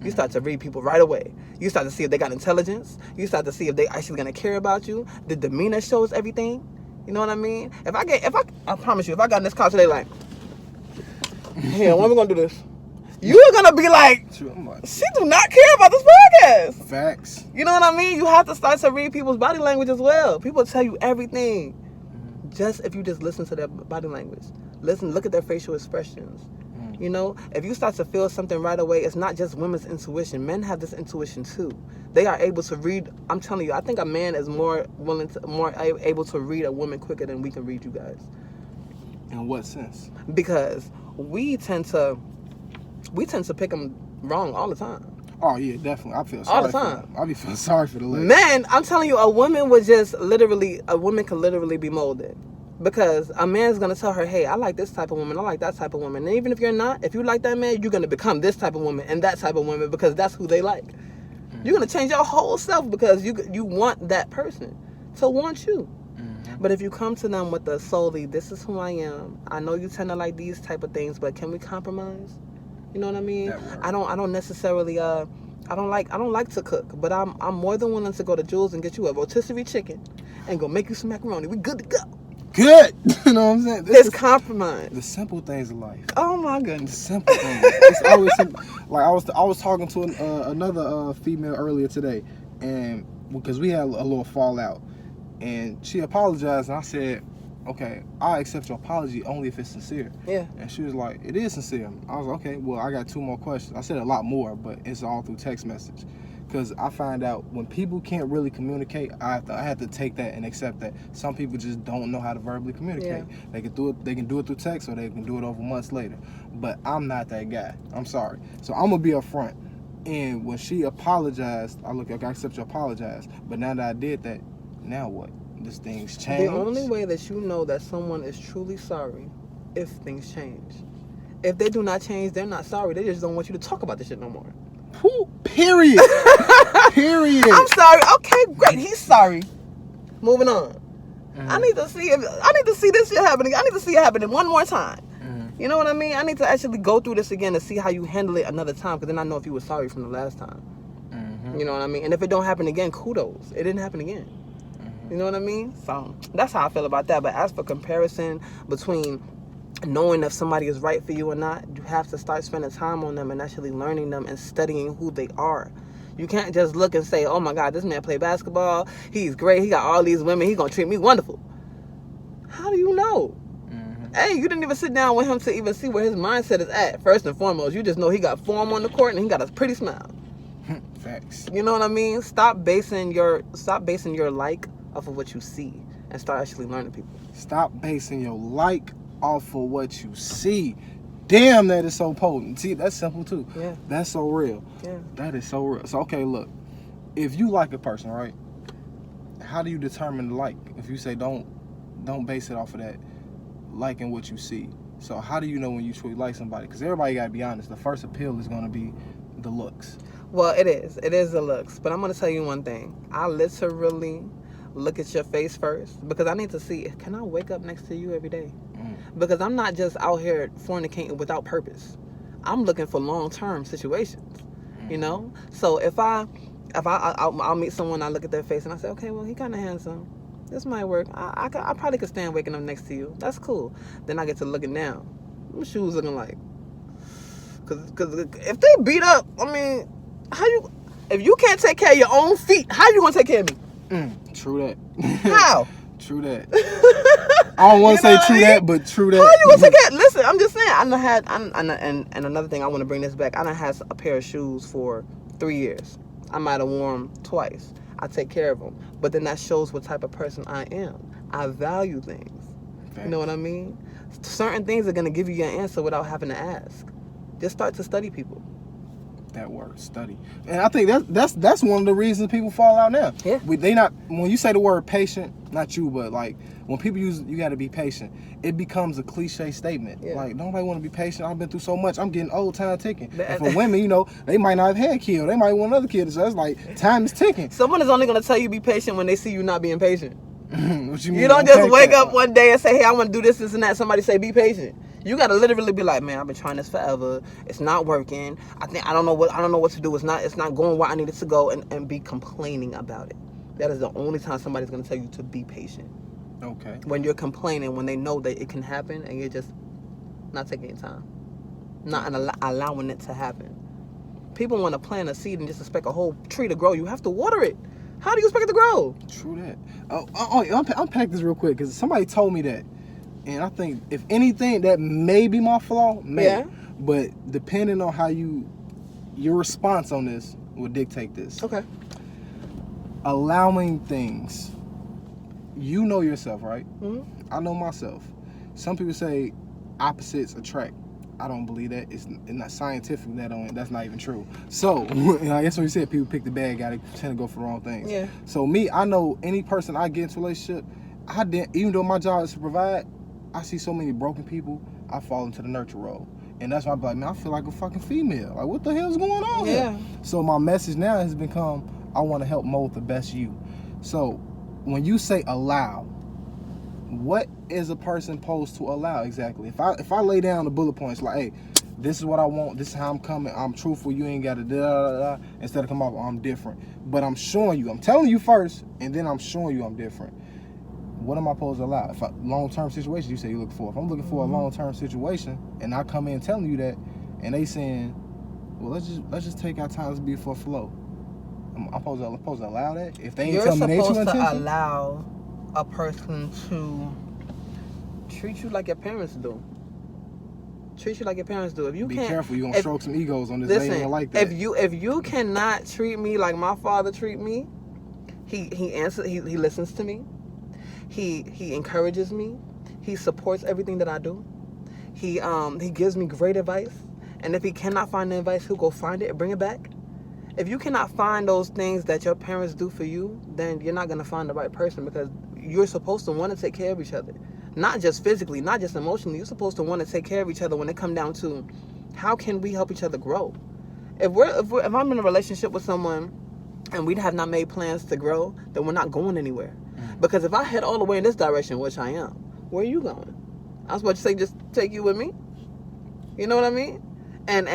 You start to read people right away. You start to see if they got intelligence. You start to see if they actually going to care about you. The demeanor shows everything. You know what I mean? I promise you, if I got in this car today like, here, when are we going to do this? You're going to be like, she do not care about this podcast. Facts. You know what I mean? You have to start to read people's body language as well. People tell you everything. Just if you just listen to their body language. Look at their facial expressions. You know, if you start to feel something right away, it's not just women's intuition. Men have this intuition too. They are able to read. I'm telling you, I think a man is more able to read a woman quicker than we can read you guys. In what sense? Because we tend to pick them wrong all the time. Oh yeah, definitely. I feel sorry all the time. For them. I be feeling sorry for the lady. Man, I'm telling you, a woman could literally be molded. Because a man's going to tell her, hey, I like this type of woman, I like that type of woman. And even if you're not, if you like that man, you're going to become this type of woman and that type of woman because that's who they like. You're going to change your whole self because you want that person to want you. But if you come to them with the solely, this is who I am. I know you tend to like these type of things, but can we compromise? You know what I mean? I don't necessarily I don't like to cook, but I'm more than willing to go to Jules and get you a rotisserie chicken and go make you some macaroni. We good to go. Good. You know what I'm saying? It's compromise. The simple things of life. Oh my goodness. The simple things. It's always simple. Like I was talking to another female earlier today, and because we had a little fallout, and she apologized, and I said, okay, I accept your apology only if it's sincere. Yeah. And she was like, it is sincere. I was like, okay, well, I got 2 more questions. I said a lot more, but it's all through text message. Because I find out when people can't really communicate, I have to take that and accept that some people just don't know how to verbally communicate. Yeah. They can do it through text, or they can do it over months later. But I'm not that guy. I'm sorry. So I'm gonna be upfront. And when she apologized, I accept your apologize. But now that I did that, now what? This thing's changed. The only way that you know that someone is truly sorry, if things change. If they do not change, they're not sorry. They just don't want you to talk about this shit no more. Period. Period. I'm sorry. Okay, great. He's sorry. Moving on. I need to see this shit happening. I need to see it happening one more time. You know what I mean? I need to actually go through this again to see how you handle it another time, because then I know if you were sorry from the last time. You know what I mean? And if it don't happen again, kudos. It didn't happen again. You know what I mean? So that's how I feel about that. But as for comparison between knowing if somebody is right for you or not, you have to start spending time on them and actually learning them and studying who they are. You can't just look and say, oh my God, this man play basketball, he's great, he got all these women, he's gonna treat me wonderful. How do you know? Hey, you didn't even sit down with him to even see where his mindset is at. First and foremost, you just know he got form on the court and he got a pretty smile. Facts. You know what I mean? Stop basing your like off of what you see and start actually learning people. Stop basing your like off of what you see. Damn, that is so potent. See, that's simple too. Yeah. That's so real. Yeah. That is so real. So, okay, look. If you like a person, right? How do you determine the like? If you say don't base it off of that liking what you see. So how do you know when you truly like somebody? Because everybody got to be honest. The first appeal is going to be the looks. Well, it is. It is the looks. But I'm going to tell you one thing. I literally look at your face first, because I need to see, can I wake up next to you every day? Because I'm not just out here fornicating without purpose. I'm looking for long-term situations, you know? So if I'll meet someone, I look at their face and I say, okay, well, he kind of handsome. This might work. I probably could stand waking up next to you. That's cool. Then I get to looking down. What my shoes looking like? Because if they beat up, I mean, if you can't take care of your own feet, how you going to take care of me? True that. How? True that. I don't want to say true that, but true that. How you gonna take care? Listen, I'm just saying. And another thing, I want to bring this back. I done had a pair of shoes for 3 years. I might have worn them twice. I take care of them, but then that shows what type of person I am. I value things. Thanks. You know what I mean? Certain things are gonna give you your answer without having to ask. Just start to study people. That word, study. And I think that's one of the reasons people fall out now. Yeah. When you say the word patient, not you, but like when people use you got to be patient, it becomes a cliche statement. Yeah. Like nobody want to be patient. I've been through so much. I'm getting old, time ticking. And for women, you know, they might not have had kids. They might want another kid. So it's like time is ticking. Someone is only going to tell you be patient when they see you not being patient. What you mean? You don't just wake up one day and say, hey, I want to do this and that. Somebody say be patient. You gotta literally be like, man, I've been trying this forever. It's not working. I don't know what to do. It's not going where I need it to go, and be complaining about it. That is the only time somebody's gonna tell you to be patient. Okay. When you're complaining, when they know that it can happen, and you're just not taking your time, not allowing it to happen. People want to plant a seed and just expect a whole tree to grow. You have to water it. How do you expect it to grow? True that. Unpack this real quick because somebody told me that. And I think, if anything, that may be my flaw. Yeah. But depending on how your response on this will dictate this. Okay. Allowing things. You know yourself, right? Mm-hmm. I know myself. Some people say opposites attract. I don't believe that. It's not scientific. That's not even true. So, I guess when you said people pick the bad guy, they tend to go for the wrong things. Yeah. So me, I know any person I get into a relationship, even though my job is to provide, I see so many broken people, I fall into the nurture role. And that's why I'm like, man, I feel like a fucking female. Like, what the hell's going on here? So my message now has become, I want to help mold the best you. So when you say allow, what is a person supposed to allow exactly? If I lay down the bullet points, like, hey, this is what I want, this is how I'm coming, I'm truthful, you ain't got to da-da-da-da, instead of come off, I'm different. But I'm showing you, I'm telling you first, and then I'm showing you I'm different. What am I supposed to allow? If long-term situation, you say you look for. If I'm looking for a long-term situation, and I come in telling you that, and they saying, well, let's just take our time to be for flow. I'm supposed to allow that? If they ain't tell me they You're true supposed to intention? allow a person to treat you like your parents do. Treat you like your parents do. If you Be can't, careful, you're gonna stroke some egos on this. Listen, they ain't like that. if you cannot treat me like my father treat me, he answers. He listens to me. He encourages me. He supports everything that I do. He gives me great advice. And if he cannot find the advice, he'll go find it and bring it back. If you cannot find those things that your parents do for you, then you're not going to find the right person, because you're supposed to want to take care of each other. Not just physically, not just emotionally. You're supposed to want to take care of each other when it comes down to how can we help each other grow. If I'm in a relationship with someone and we have not made plans to grow, then we're not going anywhere. Because if I head all the way in this direction, which I am, where are you going? I was about to say, just take you with me. You know what I mean? And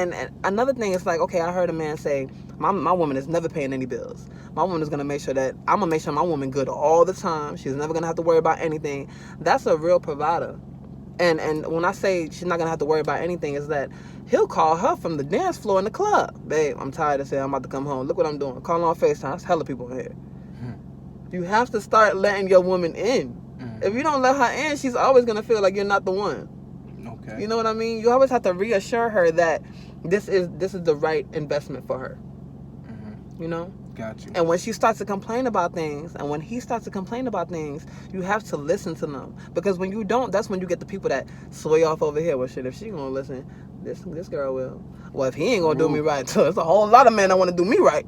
another thing is like, okay, I heard a man say, my woman is never paying any bills. My woman is going to make sure that I'm going to make sure my woman good all the time. She's never going to have to worry about anything. That's a real provider. And when I say she's not going to have to worry about anything, is that he'll call her from the dance floor in the club. Babe, I'm tired of saying I'm about to come home. Look what I'm doing. Call her on FaceTime. There's hella people in here. You have to start letting your woman in. If you don't let her in, she's always going to feel like you're not the one. Okay. You know what I mean? You always have to reassure her that this is the right investment for her. You know? Got you. And when she starts to complain about things, and when he starts to complain about things, you have to listen to them. Because when you don't, that's when you get the people that sway off over here. Well, shit, if she gonna listen, this girl will. Well, if he ain't gonna do me right, so there's a whole lot of men that want to do me right.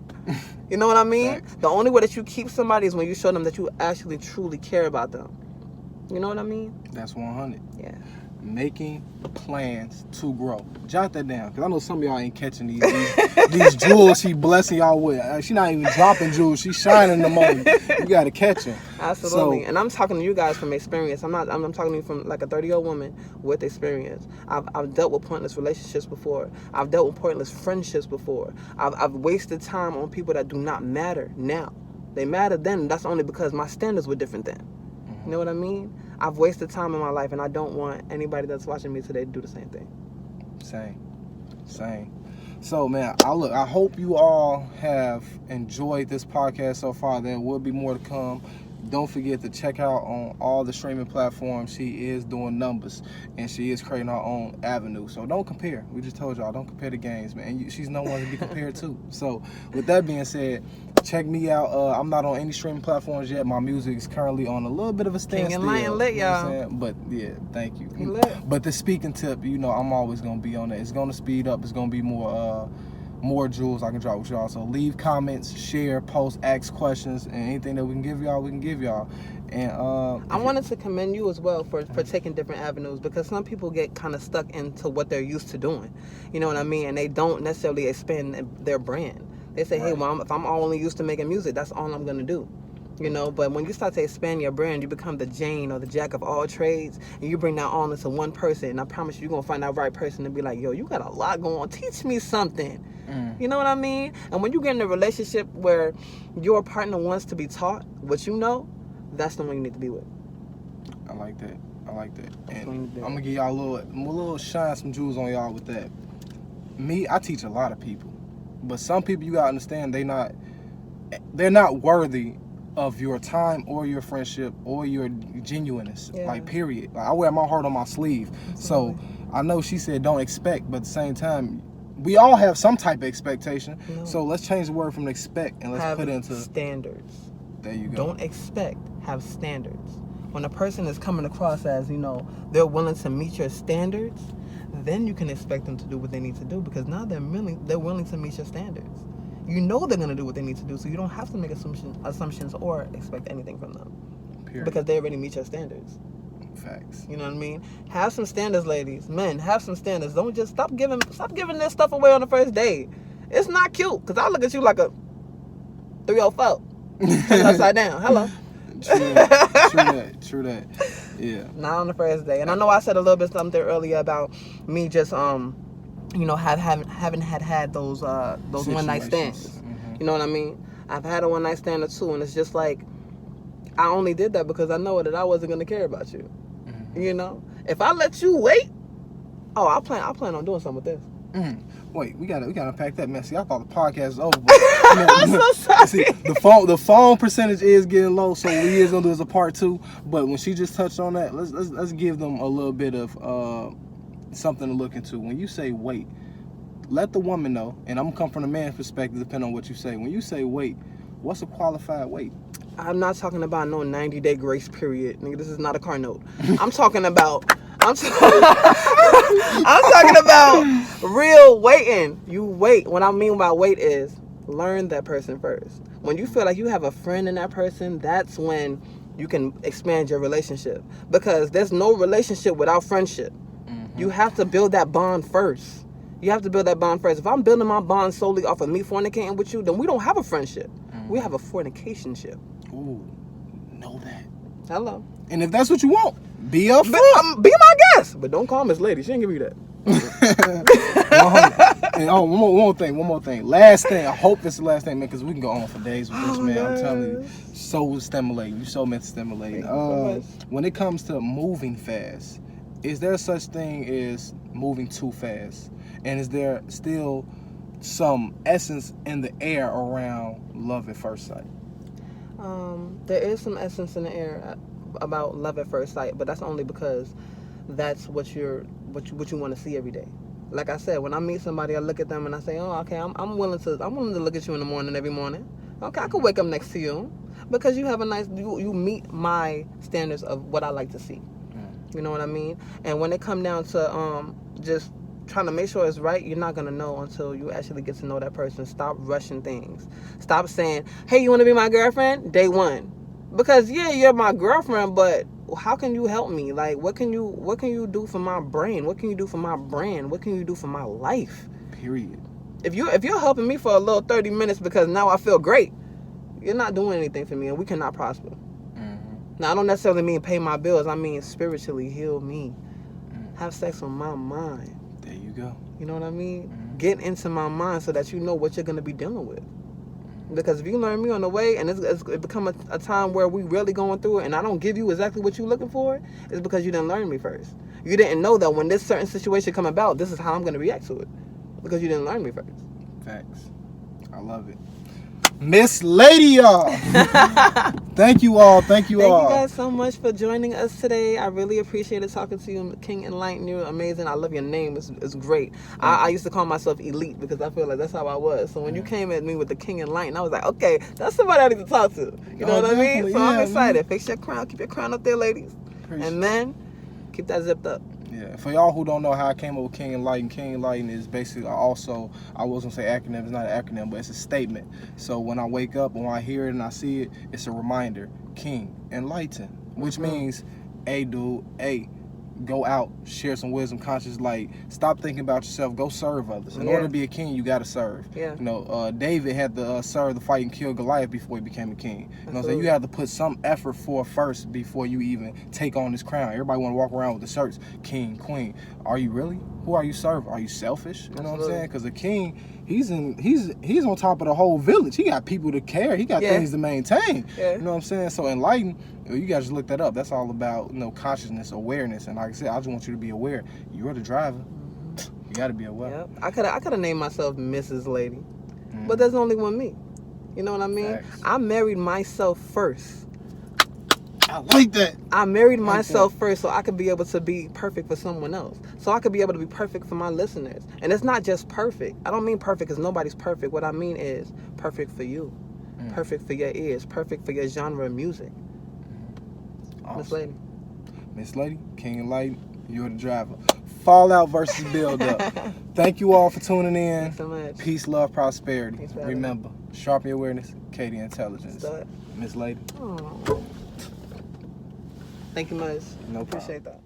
You know what I mean? Thanks. The only way that you keep somebody is when you show them that you actually truly care about them. You know what I mean? That's 100. Yeah. Making plans to grow. Jot that down, because I know some of y'all ain't catching these jewels she blessing y'all with. She not even dropping jewels. She shining them on you. You got to catch them. Absolutely. So, and I'm talking to you guys from experience. I'm talking to you from like a 30-year-old woman with experience. I've dealt with pointless relationships before. I've dealt with pointless friendships before. I've wasted time on people that do not matter now. They matter then. That's only because my standards were different then. You know what I mean? I've wasted time in my life, and I don't want anybody that's watching me today to do the same thing. Same. So, man, I hope you all have enjoyed this podcast so far. There will be more to come. Don't forget to check out on all the streaming platforms. She is doing numbers, and she is creating her own avenue. So don't compare. We just told y'all, don't compare the games, man. And she's no one to be compared to. So with that being said, check me out. I'm not on any streaming platforms yet. My music is currently on a little bit of a standstill. Enlighten lit, y'all. You know but yeah, thank you. He lit. But the speaking tip, I'm always gonna be on it. It's gonna speed up. It's gonna be more more jewels I can drop with y'all. So leave comments, share, post, ask questions, and anything that we can give y'all, we can give y'all. And I wanted to commend you as well for taking different avenues, because some people get kind of stuck into what they're used to doing. You know what I mean? And they don't necessarily expand their brand. They say, hey, well, if I'm only used to making music, that's all I'm going to do. You know, but when you start to expand your brand, you become the Jane or the Jack of all trades, and you bring that all into one person. And I promise you're going to find that right person to be like, yo, you got a lot going on. Teach me something. You know what I mean? And when you get in a relationship where your partner wants to be taught what you know, that's the one you need to be with. I like that. And I'm going to give y'all a little shine some jewels on y'all with that. Me, I teach a lot of people. But some people, you got to understand, they're not worthy of your time or your friendship or your genuineness, like, period. Like, I wear my heart on my sleeve. So I know she said don't expect, but at the same time, we all have some type of expectation. So let's change the word from expect and let's put it into standards. There you go. Don't expect, have standards. When a person is coming across as, you know, they're willing to meet your standards, then you can expect them to do what they need to do, because now they're willing to meet your standards. You know they're going to do what they need to do, so you don't have to make assumptions or expect anything from them. Period. Because they already meet your standards. Facts. You know what I mean? Have some standards, ladies. Men, have some standards. Don't just stop giving this stuff away on the first day. It's not cute, because I look at you like a 304. Upside down. Hello. True that. Yeah. Not on the first day. And I know I said a little bit something earlier about me just you know, haven't had those one night stands. Mm-hmm. You know what I mean? I've had a one night stand or two, and it's just like, I only did that because I know that I wasn't gonna care about you. Mm-hmm. You know, if I let you wait, I plan on doing something with this. Mm-hmm. Wait, we gotta unpack that, man. See, I thought the podcast was over. But, I'm so sorry. See, the phone percentage is getting low, so we is gonna do as a part 2. But when she just touched on that, let's give them a little bit of something to look into. When you say wait, let the woman know, and I'm gonna come from the man's perspective depending on what you say. When you say wait, what's a qualified wait? I'm not talking about no 90-day grace period. Nigga, this is not a car note. I'm talking about I'm talking about real waiting. You wait. What I mean by wait is learn that person first. When you feel like you have a friend in that person, that's when you can expand your relationship, because there's no relationship without friendship. You have to build that bond first. If I'm building my bond solely off of me fornicating with you, then we don't have a friendship. We have a fornicationship. Ooh, know that. Hello. And if that's what you want, be upfront. Be my guest, but don't call Miss Lady. She ain't give me that. And one more thing. Last thing. I hope it's the last thing, man, because we can go on for days with this, man. I'm telling you, so stimulating. You so meant stimulating. When it comes to moving fast, is there such thing as moving too fast? And is there still some essence in the air around love at first sight? There is some essence in the air about love at first sight, but that's only because that's what you want to see every day. Like I said, when I meet somebody, I look at them and I say, "Oh, okay, I'm willing to look at you in the morning every morning. Okay, I could wake up next to you because you have you meet my standards of what I like to see." You know what I mean? And when it come down to just trying to make sure it's right, you're not going to know until you actually get to know that person. Stop rushing things. Stop saying, hey, you want to be my girlfriend? Day one. Because, yeah, you're my girlfriend, but how can you help me? Like, what can you do for my brain? What can you do for my brand? What can you do for my life? Period. If you're helping me for a little 30 minutes because now I feel great, you're not doing anything for me, and we cannot prosper. Now, I don't necessarily mean pay my bills. I mean spiritually heal me. Have sex with my mind. There you go. You know what I mean? Get into my mind so that you know what you're going to be dealing with. Because if you learn me on the way and it's become a time where we really going through it and I don't give you exactly what you're looking for, it's because you didn't learn me first. You didn't know that when this certain situation come about, this is how I'm going to react to it. Because you didn't learn me first. Facts. I love it. Miss Lady, y'all. Thank you all. Thank you guys so much for joining us today. I really appreciated talking to you, King Enlighten. You're amazing. I love your name. It's great. I used to call myself Elite because I feel like that's how I was. So when you came at me with the King Enlighten, I was like, okay, that's somebody I need to talk to. You know what I mean? So I'm excited. Fix your crown. Keep your crown up there, ladies. And men, keep that zipped up. Yeah, for y'all who don't know how I came up with King Enlighten is basically also, I wasn't gonna say acronym, it's not an acronym, but it's a statement. So when I wake up, when I hear it and I see it, it's a reminder, King Enlighten, which means, hey dude, hey, go out, share some wisdom, conscious light. Stop thinking about yourself. Go serve others. In order to be a king, you gotta serve. Yeah. You know, David had to serve the fight and kill Goliath before he became a king. You know what I'm saying? You have to put some effort forth first before you even take on this crown. Everybody want to walk around with the shirts, king, queen. Are you really? Who are you serving? Are you selfish? You know what I'm saying? Because a king, he's on top of the whole village. He got people to care. He got things to maintain. You know what I'm saying? So Enlighten, you guys just look that up. That's all about, you know, consciousness, awareness. And like I said, I just want you to be aware. You're the driver. You got to be aware. Yep. I could have named myself mz.ladii, but there's only one me. You know what I mean? Facts. I married myself first. I like that. I married myself first so I could be able to be perfect for someone else. So I could be able to be perfect for my listeners. And it's not just perfect. I don't mean perfect because nobody's perfect. What I mean is perfect for you. Perfect for your ears. Perfect for your genre of music. Awesome. mz.ladii, King Enlighten, you're the driver. Fallout versus build up. Thank you all for tuning in. Thanks so much. Peace, love, prosperity. Thanks for having me. Remember, sharpen your awareness, Katie intelligence. Start. mz.ladii. Oh. Thank you much. No problem. Appreciate that.